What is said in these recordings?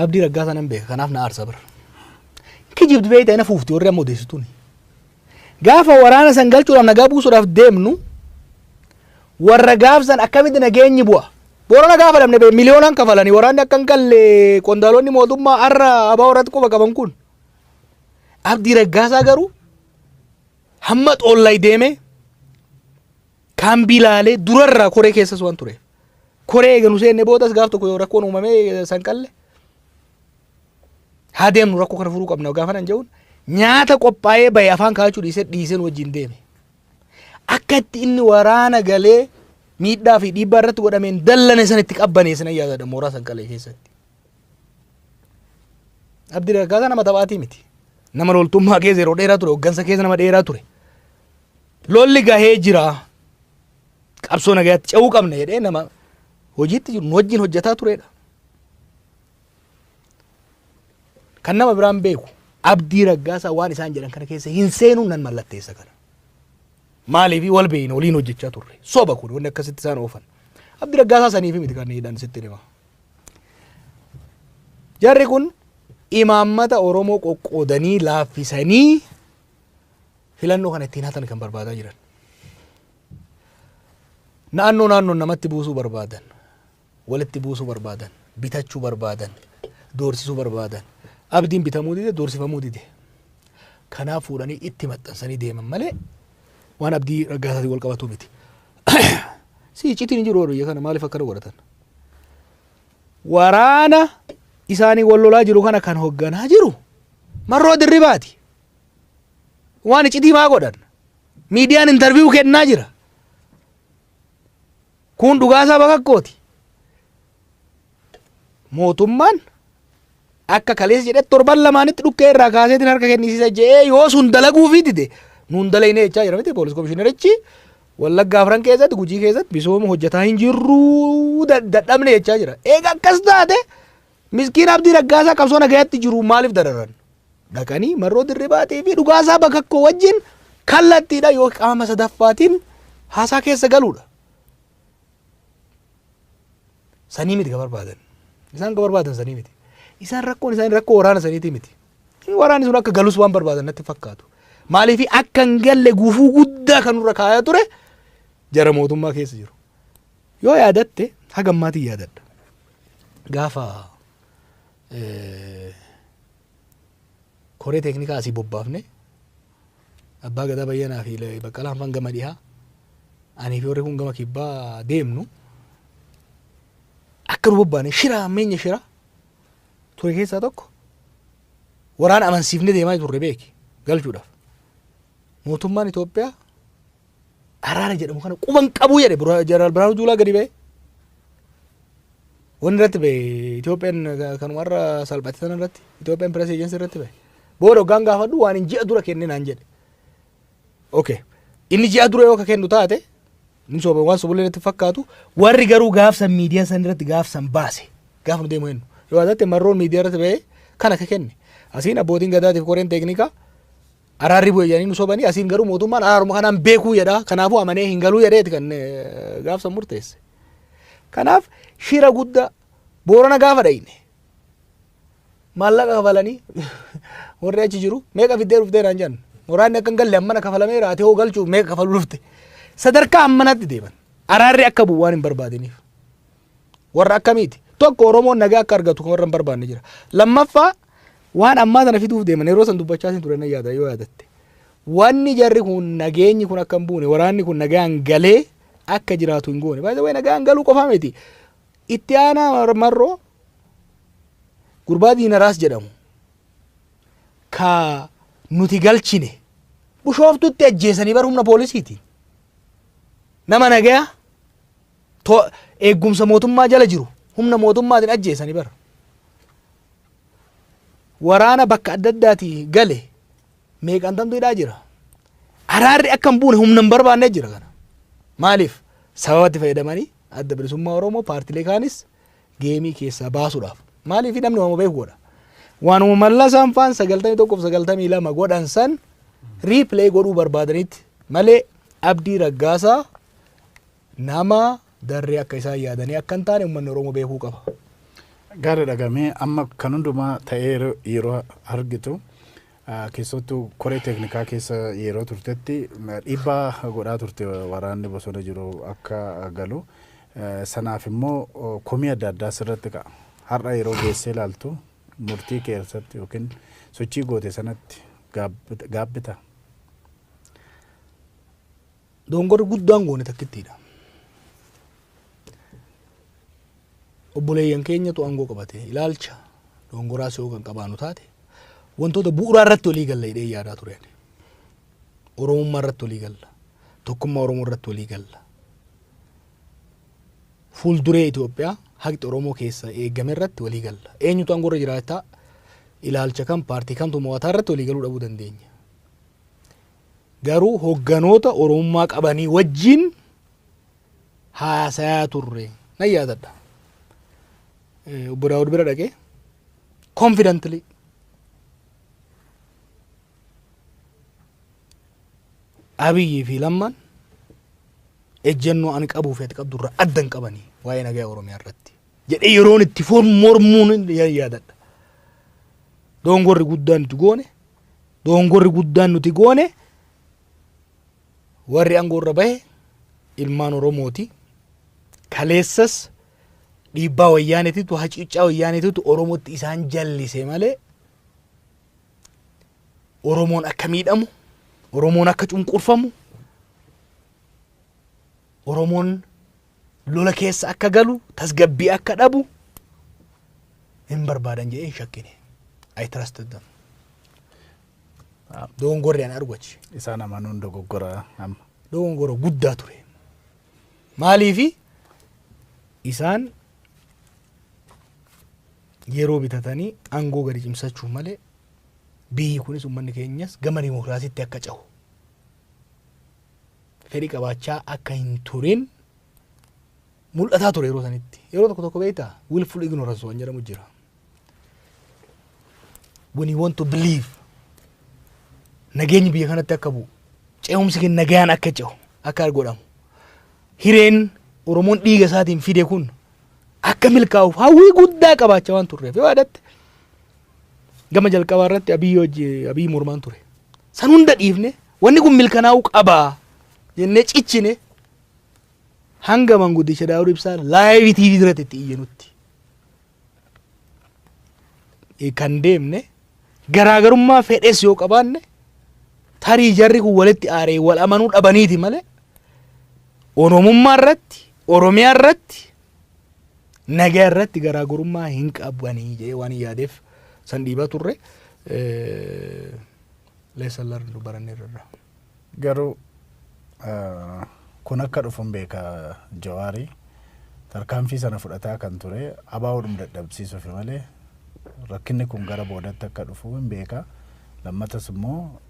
abdii raggaasaa nan beeka kanaaf na aarsa bira kijibdu beeyta ina fuufti warri amma odeessituuni gaafa waraana san galchuudhaaf nagaa buusuudhaaf deemnu warra gaafsan akkamitti nageenyi bu'a boorana gaafa dhabne miliyoonaan kafalanii waraanni akkan galle qondaalonni mootummaa har'a abaa warratti quba qaban kun abdii raggaasaa garuu hamma xoollay deeme kaambii laalee durarraa koree keessas waan ture koree eeganu seenne boodas gaaf tokko yoo rakkoon uumamee san qalle haa deemnu rakkoo kana furuu qabna gaafa nan jedhuun nyaata qophaa'ee bahe afaan kaachuu dhiiseen wajjin deeme akka itti inni waraana galee miidhaa fi dhiibbaa irratti godhameen dallane san itti qabbaneessan yaadadha mooraa san qalee keessatti. Abdii raggaasaa nama taphaatii miti nama loltummaa keessa yeroo dheeraa ture hoggansa keessa nama dheeraa ture lolli gahee jira qabsoo nagaatti ce'uu qabna jedhee nama hojiitti jiru wajjin hojjetaa turedha. Kan nama biraan beeku abdii raggaasaa waan isaan jedhan kana keessa hin seenuun nan mallatteessa kana. Maaliif wal beeyna waliin hojjechaa turre soba kun wanni akkasitti isaan oofan abdii raggaasaa saniif miti kan hidhan sitti hima. Jarri kun imaammata Oromoo qoqqoodanii laaffisanii filannoo kana ittiin hatan kan barbaadaa jiran. Naannoo namatti buusuu barbaadan walitti buusuu barbaadan bitachuu barbaadan doorsisuu barbaadan abdiin bitamuu dide doorsifamuu dide kanaaf fuudhanii itti maxxansanii deeman malee waan abdii raggaasaatiin wal qabatu miti. Si icciitiin jiru oduu kana maaliif akkana godhatan? Waraana isaanii wal lolaa jiru kana kan hogganaa jiru Marroo Dirribaati. Waan icciitii maa godhan? Miidiyaan intarviiyuu kennaa jira. Kun dhugaasaa bakakkooti. Mootummaan akka kaleessa jedhe torban lamaanitti dhukkee irraa kaaseetiin harka kennisiisa jedhee yoo sun dalaguufii dide nuun dalayne jechaa jira miti poolis komishinerichi Wallaggaa Afran keessatti Gujii keessatti misooma hojjetaa hin jirru dadhabne jechaa jira. Eega akkas taate miskiin abdii raggaasaa qabsoo nagayaatti jiru maaliif dararan? Dhaqanii Marroo Dirribaatii fi dhugaasaa bakakkoo wajjin kallattiidha yoo qaama sadaffaatiin haasaa keessa galuudha. Sanii miti ka barbaadan. Isaan ka barbaadan sanii miti. Isaan rakkoon isaanii rakkoo waraana saniiti miti. Waraanni sun akka galus waan barbaadan natti fakkaatu. Maaliif akka hin galle gufuu guddaa kan nurra kaayaa ture jara mootummaa keessa jiru. Yoo yaadatte hagammaatiin yaadadha. Gaafa koree teeknikaa asii bobbaafne abbaa gadaa bayyanaa fi baqqalaa hanfan gama dhihaaanii fi warri kun gama kibbaa deemnu akka nu bobbaane shira ammeenya shira ture keessaa tokko waraana amansiifne deemaa turre beeki galchuudhaaf. Mootummaan Itoophiyaa araara jedhamu kana quban qabuu jedhe Jeneraal Biraanuu Juulaa gadi ba'e. Wanni irratti ba'e Itoophiyaan kan warra salphate sana irratti Itoophiyaan Pirees Ejensi irratti ba'e. Booda hoggaan gaafadhu waan hin ji'a dura kenne naan jedhe. Okay. Inni ji'a dura yoo ka kennu taate inni soba waan sobulee irratti fakkaatu warri garuu gaafsan miidiyaa san irratti gaafsan baase gaaf nu deemu hennu. Yoo adatti Marroon miidiyaa irratti ba'e kana ka kenne. Asiin abbootiin gadaatiif koreen teeknikaa araarri bu'e jedhanii nu sobanii asiin garuu mootummaan araaruma kanaan beekuu jedha kanaafuu amanee hin galuu jedheeti kan gaafsan murteesse. Kanaaf shira guddaa Boorana gaafa dhayne maallaqa kafalanii warri achi jiru meeqa fiddee dhuftee naan jennu waraanni akka hin galle ammana kafalameera ati hoo galchuuf meeqa kafaluu dhufte sadarkaa ammanatti deeman araarri akka bu'u waan hin barbaadiniif warra akkamiiti tokko Oromoon nagaa akka argatu kan warra hin barbaanne jira. Lammaffaa waan ammaa sana fiduuf deeman yeroo san dubbachaa sin ture na yaada yoo yaadatte wanni jarri kun nageenyi kun akka hin buune waraanni kun nagaan galee akka jiraatu hin goone baay'ee nagaan galuu qofaa miti itti aanaa Marroo gurbaa Diinaraas jedhamu ka nuti galchine Bishooftutti ajjeesanii bar humna poolisiiti nama nagaa eeggumsa mootummaa jala jiru humna mootummaatiin ajjeesanii bar waraana bakka adda addaati gale meeqan tamtuudhaa jira araarri akka hin buune humna hin barbaanne jira kana maaliif sababatti fayyadamanii adda bilisummaa Oromoo paartilee kaanis geemii keessaa baasuudhaaf maaliif namni waan beeku godha waanuma mallasaan faan 91-92 godhan san riipilee godhuu barbaadanitti malee abdii raggaasaa nama darree akka isaan yaadanii akka hin taane uummanni Oromoo beekuu qaba. Gaara dhagamee amma kan hundumaa ta'ee yeroo argitu keessattuu koree teeknikaa keessa yeroo turtetti dhiibbaa godhaa turte waraanni bosona jiru akka galu. Sanaaf immoo komii adda addaa sirratti ka'a. Har'a yeroo geessee ilaaltu murtii keessatti yookiin sochii goote sanatti gaabbita. Dongorri guddaan goone takkittiidha. Obboleeyyan keenyatu aangoo qabate ilaalcha dongoraa yoo kan qabaanu taate wantoota bu'uuraa irratti walii galla hidhee yaadaa tureen. Oromummaa irratti walii galla. Tokkummaa Oromoo irratti walii galla. Fuulduree Itoophiyaa haqi Oromoo keessa eegame irratti walii galla. Eenyutu aangoo irra jiraata ilaalcha kan paartii kamtu mo'ataa irratti walii galuu dhabuu dandeenya. Garuu hogganoota Oromummaa qabanii wajjin haasayaa turre nan yaadadha. Obbo Daawud bira dhaqee confidently Abiyyi fi Lammaan ejjennoo ani qabuu fi ati qabdu irraa addan qabanii waa'ee nagaa Oromiyaa irratti jedhee yeroon itti mormuun yaadadha. Dongorri guddaan nuti goone warri aangoo irra bahe ilmaan Oromooti. Kaleessas dhiibbaa wayyaanetiitu hacuuccaa wayyaanetiitu Oromootti isaan jallise malee Oromoon akka miidhamu, Oromoon akka cunqurfamu, Oromoon lola keessa akka galu, tasgabbii akka dhabu hin barbaadan jedhee hin shakkine. I trusted them. Dongorri ani argachi. Isaan amanuun dogoggora amma. Dongora guddaa ture. Maaliifi isaan yeroo bitatanii aangoo gadi cimsachuu malee biyyi kunis uummanni keenyas gama dimokiraasiitti akka cehu fedhii qabaachaa akka hin turin mul'ataa ture yeroo sanitti. Yeroo tokko beektaa willful ignorance waan jedhamu jira. When you want to believe nageenyi biyya kanatti akka bu'u ce'umsi keenya nagaan akka cehu akka godhamu hireen Oromoon dhiiga isaatiin fide kun akka milkaa'uuf hawwii guddaa qabaachaa waan turreef yoo yaadatte gama jalqabaa irratti Abiyyi mormaan ture. San hunda dhiifne wanni kun milkanaa'uu qabaa jennee cichine hanga manguddicha Daawud Ibsaa live TV irratti itti iyyanutti kan deemne garaagarummaa fedhes yoo qabaanne tarii jarri kun walitti aaree wal amanuu dhabaniiti malee Oromummaa irratti Oromiyaa irratti nagaa irratti garaagarummaa hin qabanii jedhee waan yaadeef san dhiibaa turre leessan lardu baranneerra. Garuu kun akka dhufuun beeka Jawaarii tarkaanfii sana fudhataa kan ture abaa'uudhum dadhabsiisuuf malee rakkinni kun gara boodatti akka dhufu hin beeka. Lammatas immoo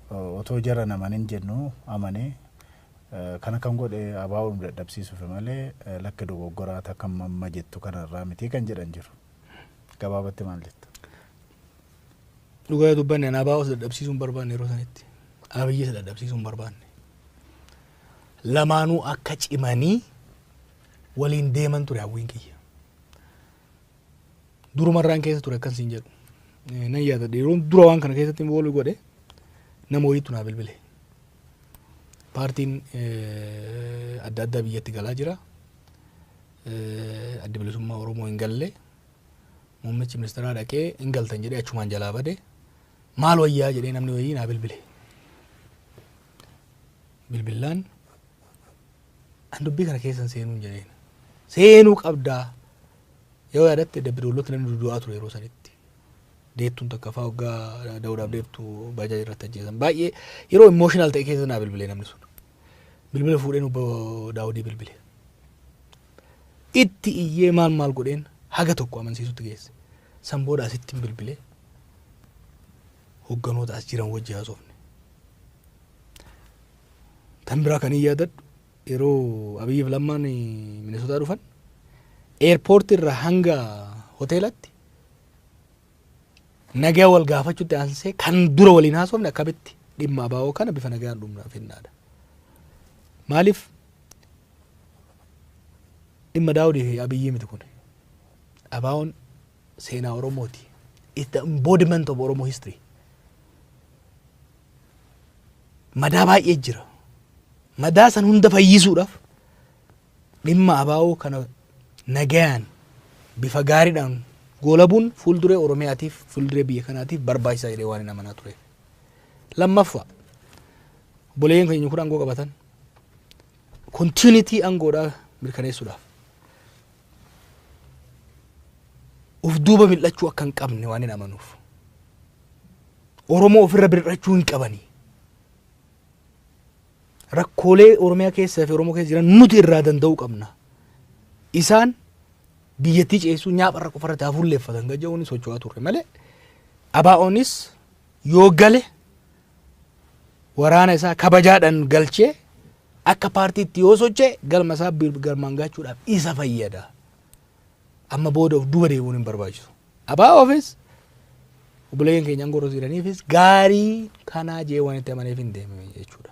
otoo jara namanin jennu amanee kana kan godhe abaa'uudhum dadhabsiisuuf malee lakki dogoggoraa takka mamma jettu kanarraa miti kan jedhan jiru. Gabaabatti maal jetta? Dhugaa dubbanne abaa'uus dadhabsiisuun barbaanne yeroo sanitti Abiyyis dadhabsiisuun barbaanne. Lamaanuu akka cimanii waliin deeman ture hawwiin kiyya. Durumarraan keessa ture akkan siin jedhu. Nan yaadadha yeroo dura waan kana keessatti boolu godhe nama wayiitu naa bilbile. Paartiin adda addaa biyyatti galaa jira. Adda bilisummaa Oromoo hin galle. Muummichi ministeeraa dhaqee hin galtan jedhee achumaan jalaa bade. Maal wayyaa jedhee namni wayii naa bilbile. Bilbilaan an dubbii kana keessan seenuun jedheen. Seenuu qabdaa. Yoo yaadatte dabbidoollotti namni dudu'aa ture yeroo sanitti. Deettuun takka fa'aa waggaa Daawudaaf deettuu baajaa irratti ajjeesan. Baay'ee yeroo emotional ta'e keessa naa bilbilee namni sun. Bilbila fuudheen obbo Daawudii bilbile. Itti iyyee maal godheen haga tokko amansiisutti geesse. San booda asitti hin bilbilee hogganoota as jiran wajji haasofne. Tan biraa kan hin yaadadhu yeroo Abiyyiif Lammaan Minisootaa dhufan airport irra hanga hoteelatti nagaa wal gaafachuutti aansee kan dura waliin haasofne akkamitti dhimma abaa'oo kana bifa nagaan dhumnaaf hinnaadha. Maaliif dhimma Daawudii fi Abiyyii miti kun abaa'oon seenaa Oromooti. It's the embodiment of Oromo history. Madaa baay'ee jira. Madaa san hunda fayyisuudhaaf dhimma abaa'oo kana nagayaan bifa gaariidhaan goolabuun fuulduree Oromiyaatiif fuulduree biyya kanaatiif barbaachisaa jedhee waan hin amanaa ture. Lammaffaa obboleeyyan keenya kun aangoo qabatan continuity aangoodhaa mirkaneessuudhaaf uf duuba mil'achuu akka hin qabne waan hin amanuuf Oromoo ofirra birrachuu hin qabanii rakkoolee Oromiyaa keessaa fi Oromoo keessa jiran nuti irraa danda'uu qabna. Isaan biyyattii ceesuu nyaapharra qofarratti hafuulleeffatan gajja'uun socho'aa turre malee abaa'oonis yoo gale waraana isaa kabajaadhaan galchee akka paartiitti yoo sochee galma isaa galmaan gaachuudhaaf isa fayyada. Amma booda of duuba deebi'uun hin barbaachisu. Abaa'oofis obboleeyyan keenya aangoo irra jiraniifis gaarii kanaa jee waan itti amaneef hin deemne jechuudha.